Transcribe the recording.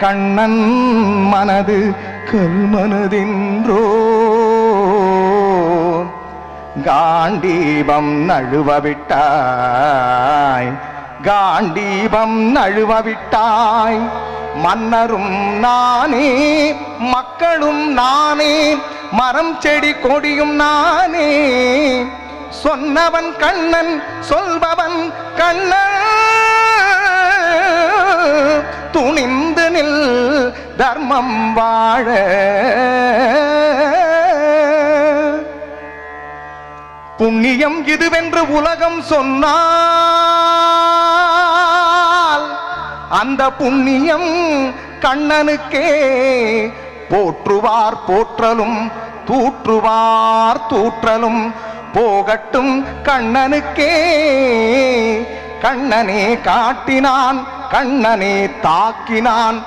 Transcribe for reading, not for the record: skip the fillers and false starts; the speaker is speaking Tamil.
கண்ணன் மனது கல்மனதென்றோ காண்டீபம் நழுவவிட்டாய் காண்டீபம் நழுவவிட்டாய் மன்னரும் நானே மக்களும் நானே மரம் செடி கொடியும் நானே சொன்னவன் கண்ணன் சொல்பவன் கண்ணன் துணிந்து நில் தர்மம் வாழ புண்ணியம் இதுவென்று உலகம் சொன்னால் அந்த புண்ணியம் கண்ணனுக்கே போற்றுவார் போற்றலும் தூற்றுவார் தூற்றலும் போகட்டும் கண்ணனுக்கே கண்ணனே காட்டினான் கண்ணனே தாக்கினான்